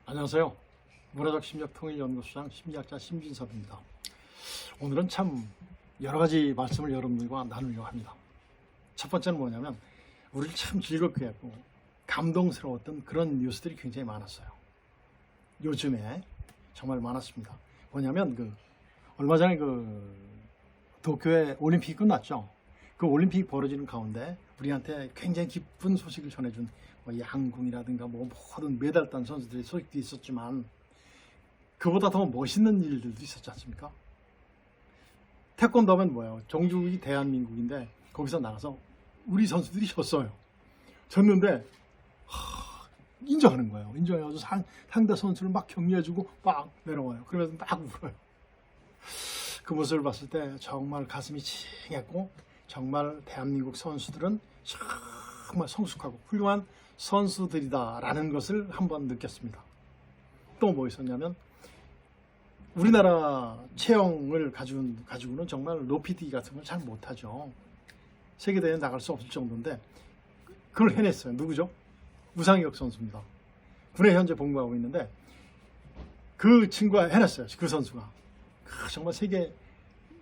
안녕하세요. 문화적 심리학통일연구소장 심리학자 심진섭입니다. 오늘은 참 여러 가지 말씀을 여러분들과 나누려고 합니다. 첫 번째는 뭐냐면 우리를 참 즐겁게 했고 감동스러웠던 그런 뉴스들이 굉장히 많았어요. 요즘에 정말 많았습니다. 뭐냐면 얼마 전에 도쿄에 올림픽이 끝났죠. 그 올림픽이 벌어지는 가운데 우리한테 굉장히 기쁜 소식을 전해준 양궁이라든가 모든 메달 딴 선수들의 소식도 있었지만 그보다 더 멋있는 일들도 있었지 않습니까? 태권도 하면 뭐예요? 종주국이 대한민국인데 거기서 나가서 우리 선수들이 졌어요. 졌는데 인정하는 거예요. 인정해가지고 상대 선수를 막 격려해주고 막 내려와요. 그러면서 막 울어요. 그 모습을 봤을 때 정말 가슴이 칭했고 정말 대한민국 선수들은 정말 성숙하고 훌륭한 선수들이다라는 것을 한번 느꼈습니다. 또 뭐 있었냐면 우리나라 체형을 가지고는 정말 높이뛰기 같은 걸 잘 못하죠. 세계대회에 나갈 수 없을 정도인데 그걸 해냈어요. 누구죠? 우상혁 선수입니다. 군에 현재 복무하고 있는데 그 친구가 해냈어요. 그 선수가 정말 세계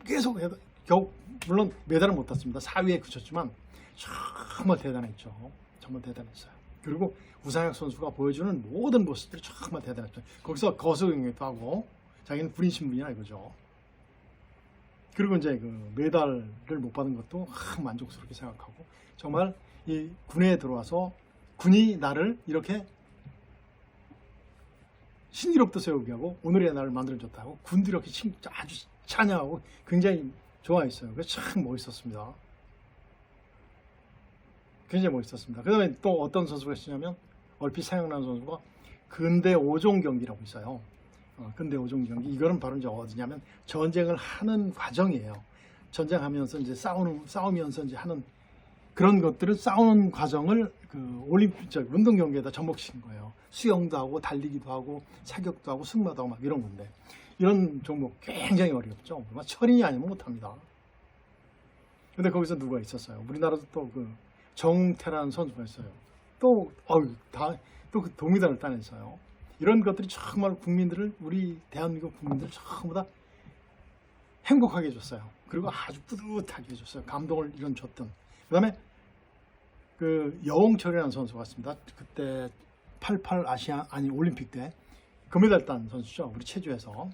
계속 겨우 물론 메달은 못 땄습니다. 4위에 그쳤지만 정말 대단했죠. 정말 대단했어요. 그리고 우상혁 선수가 보여주는 모든 모습들이 정말 대단했죠. 거기서 거수경기도 하고 자기는 군인 신분이야 이거죠. 그리고 이제 메달을 못 받은 것도 만족스럽게 생각하고 정말 이 군에 들어와서 군이 나를 이렇게 신기록도 세우게 하고 오늘의 날을 만들어줬다고 군도 이렇게 아주 찬양하고 굉장히 좋아했어요. 그래서 참 멋있었습니다. 굉장히 멋있었습니다. 그 다음에 또 어떤 선수가 있었냐면 얼핏 생각나는 선수가 근대 5종 경기라고 있어요. 근대 5종 경기. 이거는 바로 이제 어디냐면 전쟁을 하는 과정이에요. 전쟁하면서 이제 싸우면서 이제 하는 그런 것들을 싸우는 과정을 운동 경기에다 접목시킨 거예요. 수영도 하고 달리기도 하고 사격도 하고 승마도 하고 막 이런 건데 이런 종목 굉장히 어렵죠. 철인이 아니면 못합니다. 근데 거기서 누가 있었어요? 우리나라도 또 정태란 선수가 있어요. 또 그 동메달을 따냈어요. 이런 것들이 정말 우리 대한민국 국민들을 전부 다 행복하게 해줬어요. 그리고 아주 뿌듯하게 해줬어요. 감동을 줬던. 그 다음에 여홍철이라는 선수가 있습니다. 그때 88 올림픽 때 금메달 딴 선수죠. 우리 체조에서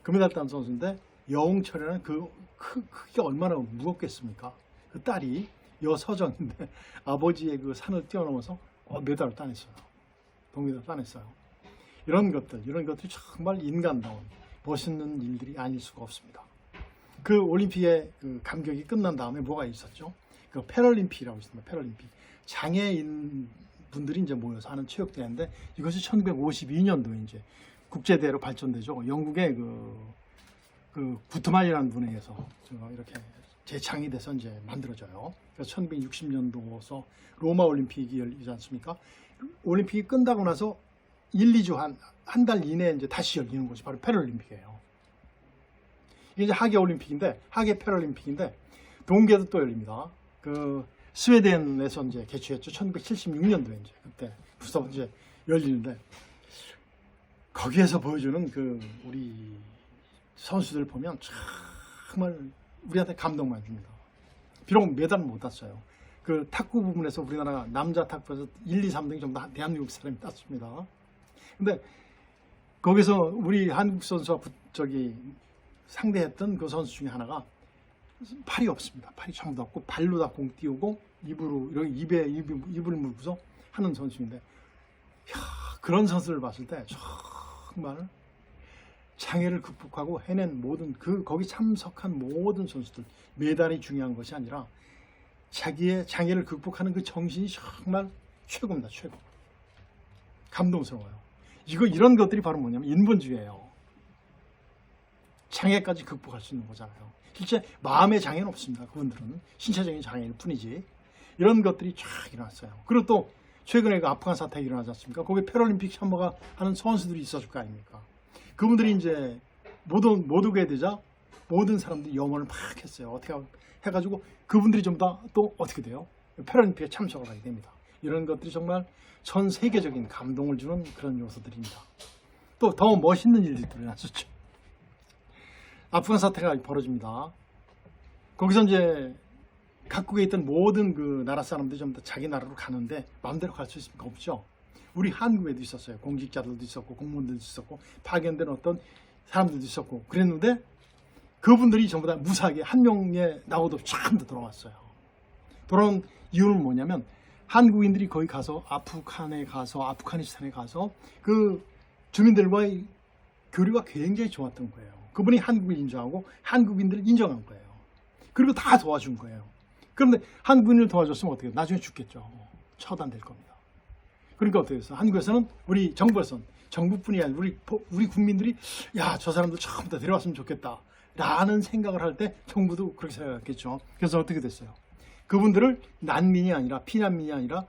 금메달 딴 선수인데 여홍철이라는 크기가 얼마나 무겁겠습니까? 그 딸이 여서정인데 아버지의 산을 뛰어넘어서 메달을 따냈어요. 동메달을 따냈어요. 이런 것들이 정말 인간다운 멋있는 일들이 아닐 수가 없습니다. 그 올림픽의 감격이 끝난 다음에 뭐가 있었죠? 패럴림픽이라고 있습니다. 패럴림픽. 장애인 분들이 이제 모여서 하는 체육대회인데 이것이 1952년도에 이제 국제대회로 발전되죠. 영국의 구트만이라는 분에 의해서 이렇게 재창이 돼서 이제 만들어져요. 그래서 1960년도서 로마 올림픽이 열리지 않습니까? 올림픽이 끝나고 나서 2주 한 달 이내에 이제 다시 열리는 것이 바로 패럴림픽이에요. 이게 이제 하계 올림픽인데 하계 패럴림픽인데 동계도 또 열립니다. 스웨덴에서 이제 개최했죠. 1976년도에 이제 그때 부서 이제 열리는데 거기에서 보여주는 우리 선수들 보면 정말 우리한테 감동만 줍니다. 비록 메달은 못 땄어요. 탁구 부분에서 우리나라 남자 탁구에서 1, 2, 3등 정도 대한민국 사람이 땄습니다. 근데 거기서 우리 한국 선수와 상대했던 그 선수 중에 하나가 팔이 없습니다. 팔이 전부 없고 발로 다 공 띄우고 입으로 입을 물고서 하는 선수인데 그런 선수를 봤을 때 정말 장애를 극복하고 해낸 거기 참석한 모든 선수들 메달이 중요한 것이 아니라 자기의 장애를 극복하는 그 정신이 정말 최고입니다. 최고. 감동스러워요. 이런 것들이 바로 뭐냐면 인본주의예요. 장애까지 극복할 수 있는 거잖아요. 실제 마음의 장애는 없습니다. 그분들은 신체적인 장애일 뿐이지. 이런 것들이 쫙 일어났어요. 그리고 또 최근에 아프간 사태가 일어나지 않습니까? 거기 패럴림픽 참가가 하는 선수들이 있었을 거 아닙니까? 그분들이 이제 못 오게 되자 모든 사람들이 염원을 막 했어요. 어떻게 해가지고 그분들이 좀 더 또 어떻게 돼요? 패럴림픽에 참석을 하게 됩니다. 이런 것들이 정말 전 세계적인 감동을 주는 그런 요소들입니다. 또 더 멋있는 일들이 일어났었죠. 아프간 사태가 벌어집니다. 거기서 이제 각국에 있던 모든 그 나라 사람들이 전부 다 자기 나라로 가는데 마음대로 갈 수 있습니까? 없죠. 우리 한국에도 있었어요. 공직자들도 있었고 공무원들도 있었고 파견된 어떤 사람들도 있었고 그랬는데 그분들이 전부 다 무사하게 한 명의 나고도 참 더 돌아왔어요. 돌아온 이유는 뭐냐면 한국인들이 거기 가서 아프가니스탄에 가서 그 주민들과의 교류가 굉장히 좋았던 거예요. 그분이 한국을 인정하고 한국인들을 인정한 거예요. 그리고 다 도와준 거예요. 그런데 한국인을 도와줬으면 어떻게 해요? 나중에 죽겠죠. 처단될 겁니다. 그러니까 어떻게 해서 한국에서는 우리 정부에서는 정부뿐이 아니라 우리 국민들이 야, 저 사람들 처음부터 데려왔으면 좋겠다 라는 생각을 할 때 정부도 그렇게 생각했겠죠. 그래서 어떻게 됐어요? 그분들을 난민이 아니라 피난민이 아니라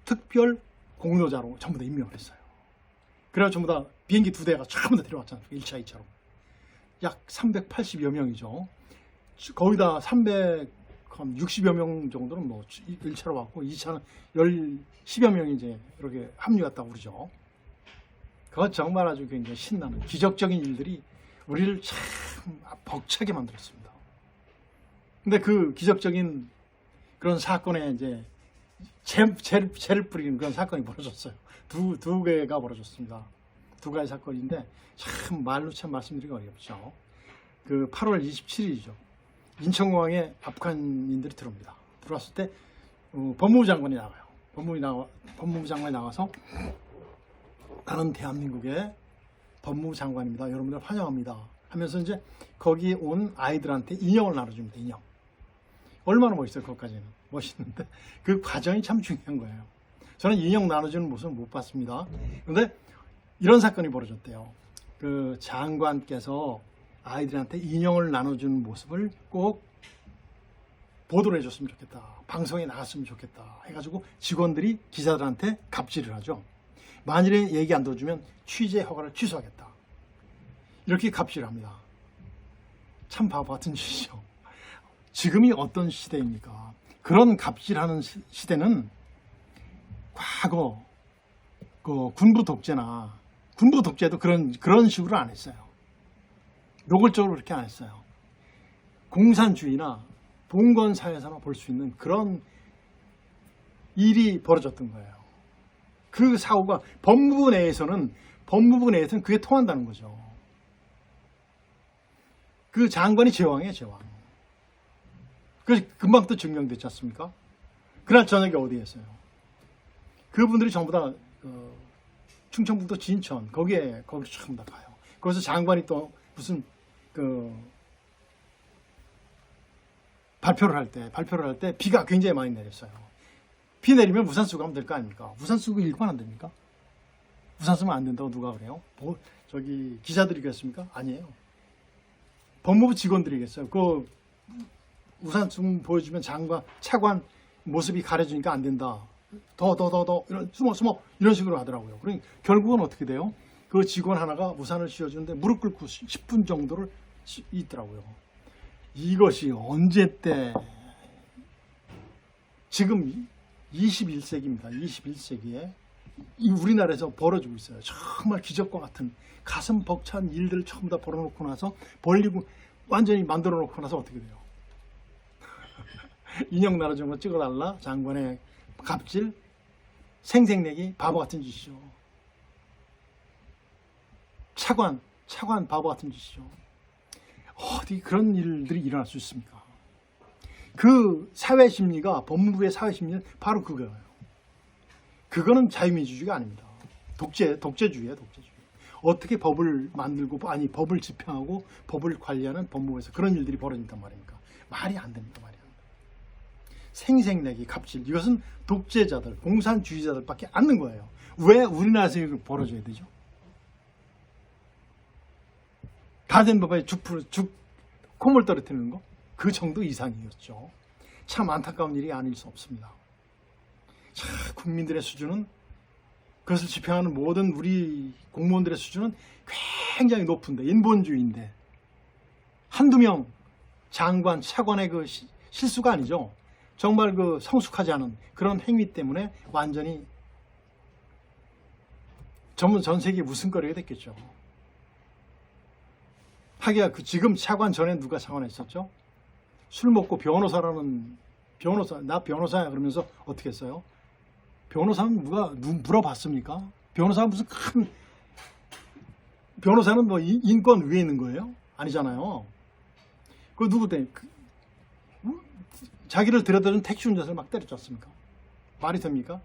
특별 공로자로 전부 다 임명을 했어요. 그래서 전부 다 비행기 2대가 전부 다 데려왔잖아요. 1차, 2차로. 약 380여 명이죠. 거의 다 360여 명 정도는 뭐 1차로 왔고 2차는 10여 명이 이제 이렇게 합류했다고 그러죠. 그건 정말 아주 굉장히 신나는 기적적인 일들이 우리를 참 벅차게 만들었습니다. 근데 그 기적적인 그런 사건에 이제 재를 뿌리는 그런 사건이 벌어졌어요. 두 개가 벌어졌습니다. 두 가지 사건인데 참 말로 참 말씀드리기 어렵죠. 그 8월 27일이죠. 인천공항에 아프간인들이 들어옵니다. 들어왔을 때 법무부 장관이 나와요. 법무부 장관이 나와서 나는 대한민국의 법무부 장관입니다. 여러분들 환영합니다. 하면서 이제 거기 온 아이들한테 인형을 나눠줍니다. 인형. 얼마나 멋있어요. 그것까지는. 멋있는데 그 과정이 참 중요한 거예요. 저는 인형 나눠주는 모습을 못 봤습니다. 그런데 이런 사건이 벌어졌대요. 그 장관께서 아이들한테 인형을 나눠주는 모습을 꼭 보도를 해줬으면 좋겠다. 방송에 나갔으면 좋겠다. 해가지고 직원들이 기자들한테 갑질을 하죠. 만일에 얘기 안 들어주면 취재 허가를 취소하겠다. 이렇게 갑질을 합니다. 참 바보 같은 짓이죠. 지금이 어떤 시대입니까? 그런 갑질하는 시대는 과거 그 군부 독재도 그런 식으로 안 했어요. 노골적으로 그렇게 안 했어요. 공산주의나 봉건사회에서나 볼 수 있는 그런 일이 벌어졌던 거예요. 그 사고가 법무부 내에서는 그게 통한다는 거죠. 그 장관이 제왕이에요, 제왕. 그래서 금방 또 증명됐지 않습니까? 그날 저녁에 어디에 했어요? 그분들이 전부 다 충청북도 진천 거기로 전부 다 가요. 거기서 장관이 또 무슨 발표를 할 때 비가 굉장히 많이 내렸어요. 비 내리면 우산 쓰고 하면 될 거 아닙니까? 우산 쓰고 일관 안 됩니까? 우산 쓰면 안 된다고 누가 그래요? 기자들이겠습니까? 아니에요. 법무부 직원들이겠어요. 그 우산 좀 보여주면 차관 모습이 가려지니까 안 된다. 더 이런 숨어 이런 식으로 하더라고요. 그러니 결국은 어떻게 돼요? 그 직원 하나가 우산을 씌워주는데 무릎 꿇고 10분 정도를 있더라고요. 이것이 언제 때 지금 21세기입니다. 21세기에 우리나라에서 벌어지고 있어요. 정말 기적과 같은 가슴 벅찬 일들을 전부 다 벌어놓고 나서 완전히 만들어 놓고 나서 어떻게 돼요? 인형 나눠주는 거 찍어달라. 장관의 갑질, 생색내기, 바보 같은 짓이죠. 차관 바보 같은 짓이죠. 어디 그런 일들이 일어날 수 있습니까? 그 사회심리가 법무부의 사회심리는 바로 그거예요. 그거는 자유민주주의가 아닙니다. 독재주의예요, 독재주의. 어떻게 법을 만들고 법을 집행하고 법을 관리하는 법무부에서 그런 일들이 벌어진단 말입니까? 말이 안 됩니다. 말이 안 됩니다. 생색내기, 갑질 이것은 독재자들, 공산주의자들밖에 안 는 거예요. 왜 우리나라에서 이걸 벌어져야 되죠? 다 된 법에 콩을 떨어뜨리는 거? 그 정도 이상이었죠. 참 안타까운 일이 아닐 수 없습니다. 국민들의 수준은 그것을 집행하는 모든 우리 공무원들의 수준은 굉장히 높은데 인본주의인데 한두 명 장관, 차관의 그 실수가 아니죠. 정말 그 성숙하지 않은 그런 행위 때문에 완전히 전 세계에 웃음거리가 됐겠죠. 하기야 그 지금 차관 전에 누가 차관했었죠? 술 먹고 나 변호사야 그러면서 어떻게 했어요? 변호사는 누가 물어봤습니까? 변호사는 무슨 큰 변호사는 뭐 인권 위에 있는 거예요? 아니잖아요. 그 누구 때문에 자기를 들여다준 택시 운전사를 막 때려쳤습니까? 말이 됩니까?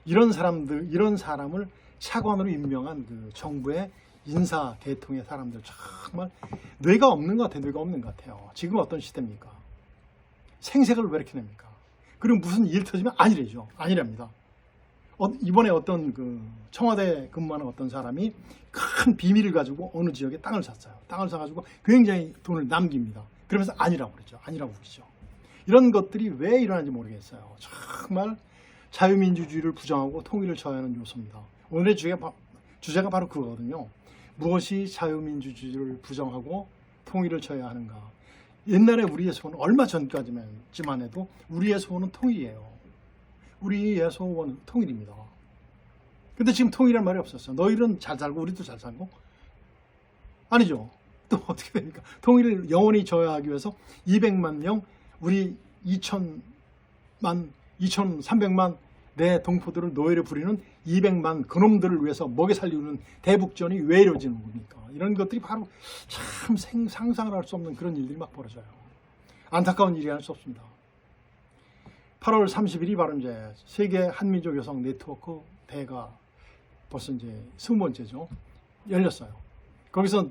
이런 사람을 차관으로 임명한 그 정부의 인사 계통의 사람들 정말 뇌가 없는 것 같아요. 지금 어떤 시대입니까? 생색을 왜 이렇게 냅니까? 그리고 무슨 일 터지면 아니래죠. 아니랍니다. 이번에 어떤 그 청와대 근무하는 어떤 사람이 큰 비밀을 가지고 어느 지역에 땅을 샀어요. 땅을 사가지고 굉장히 돈을 남깁니다. 그러면서 아니라고 그랬죠. 아니라고 그러죠. 이런 것들이 왜 일어나는지 모르겠어요. 정말 자유민주주의를 부정하고 통일을 저해하는 요소입니다. 오늘의 주제가 바로 그거거든요. 무엇이 자유민주주의를 부정하고 통일을 저해하는가. 옛날에 우리의 소원은 얼마 전까지만 해도 우리의 소원은 통일이에요. 우리의 소원은 통일입니다. 근데 지금 통일이란 말이 없었어요. 너희는 잘 살고 우리도 잘 살고 아니죠. 또 어떻게 됩니까? 통일을 영원히 저해하기 위해서 200만 명 우리 2,300만 내 동포들을 노예를 부리는 200만 그놈들을 위해서 먹여 살리는 대북전이 왜 이루어지는 겁니까? 이런 것들이 바로 참 상상을 할 수 없는 그런 일들이 막 벌어져요. 안타까운 일이 아닐 수 없습니다. 8월 30일이 바로 이제 세계 한민족 여성 네트워크 대회가 벌써 이제 20번째죠. 열렸어요. 거기서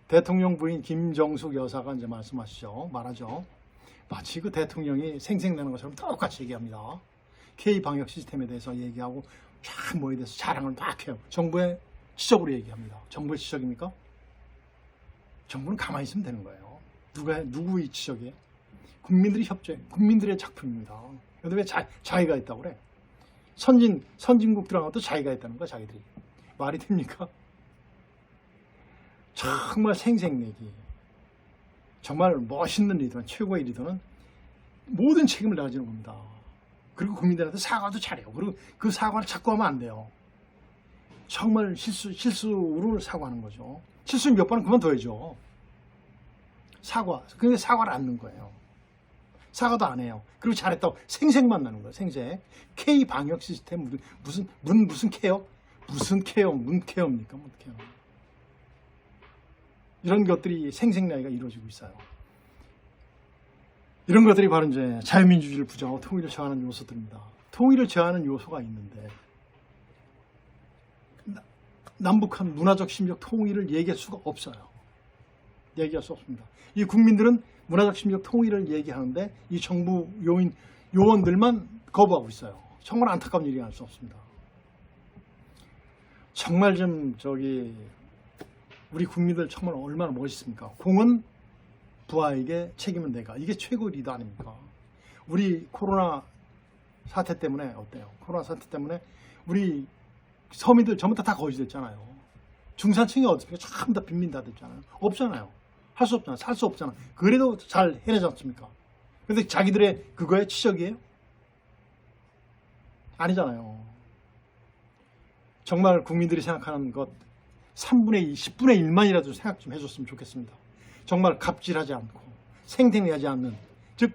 대통령 부인 김정숙 여사가 이제 말하죠. 마치 그 대통령이 생생내는 것처럼 똑같이 얘기합니다. K 방역 시스템에 대해서 얘기하고 참 뭐에 대해서 자랑을 막 해요. 정부의 지적으로 얘기합니다. 정부의 지적입니까? 정부는 가만히 있으면 되는 거예요. 누구의 지적이에요? 국민들이 협조해. 국민들의 작품입니다. 근데 왜 자기가 있다고 그래? 선진국들하고도 자기가 있다는 거야, 자기들이. 말이 됩니까? 정말 생색내기. 정말 멋있는 리더는, 최고의 리더는 모든 책임을 다지는 겁니다. 그리고 국민들한테 사과도 잘해요. 그리고 그 사과를 자꾸 하면 안 돼요. 정말 실수를 사과하는 거죠. 실수 몇 번은 그만둬야죠. 근데 사과를 안 넣는 거예요. 사과도 안 해요. 그리고 잘했다고 생색만 나는 거예요. 생색. K 방역 시스템 무슨 케어? 무슨 케어? 문 케어입니까? 문 케어. 이런 것들이 생색나기가 이루어지고 있어요. 이런 것들이 바로 이제 자유민주주의를 부정하고 통일을 저하는 요소들입니다. 통일을 저하는 요소가 있는데 남북한 문화적 심리적 통일을 얘기할 수가 없어요. 얘기할 수 없습니다. 이 국민들은 문화적 심리적 통일을 얘기하는데 이 정부 요원들만 거부하고 있어요. 정말 안타까운 일이 아닐 수 없습니다. 정말 우리 국민들 정말 얼마나 멋있습니까? 공은 부하에게 책임은 내가. 이게 최고의 리더 아닙니까? 우리 코로나 사태 때문에 어때요? 코로나 사태 때문에 우리 서민들 전부 다 거지됐잖아요. 중산층이 어떻습니까? 전부 다 빈민 다 됐잖아요. 없잖아요. 할 수 없잖아요. 살 수 없잖아요. 그래도 잘 해내지 않습니까? 근데 자기들의 그거에 치적이에요? 아니잖아요. 정말 국민들이 생각하는 것 3분의 2, 10분의 1만이라도 생각 좀 해줬으면 좋겠습니다. 정말 갑질하지 않고 생색내지 않는, 즉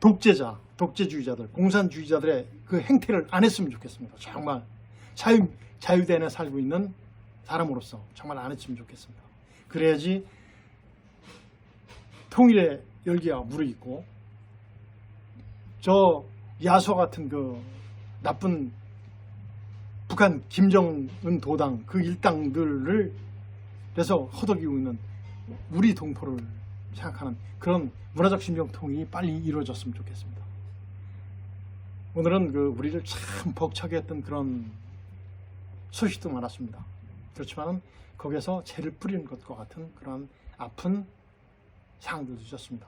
독재주의자들, 공산주의자들의 그 행태를 안 했으면 좋겠습니다. 정말 자유대안에 살고 있는 사람으로서 정말 안 했으면 좋겠습니다. 그래야지 통일의 열기가 무르익고 저 야수 같은 그 나쁜 북한 김정은 도당 그 일당들을 그래서 허덕이고 있는 우리 동포를 생각하는 그런 문화적 심정 통일이 빨리 이루어졌으면 좋겠습니다. 오늘은 우리를 참 벅차게 했던 그런 소식도 많았습니다. 그렇지만 거기에서 죄를 뿌리는 것과 같은 그런 아픈 상황들도 있었습니다.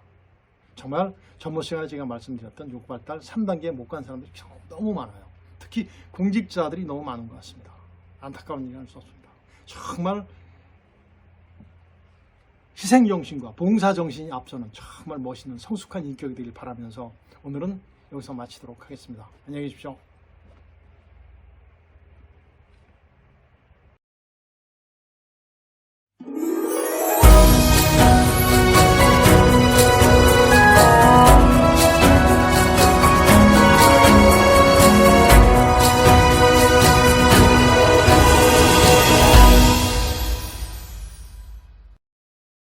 정말 전번 시간에 제가 말씀드렸던 욕발달 3단계에 못 간 사람들이 너무 많아요. 특히 공직자들이 너무 많은 것 같습니다. 안타까운 일이 할 수 없습니다. 정말 희생정신과 봉사정신이 앞서는 정말 멋있는 성숙한 인격이 되길 바라면서 오늘은 여기서 마치도록 하겠습니다. 안녕히 계십시오.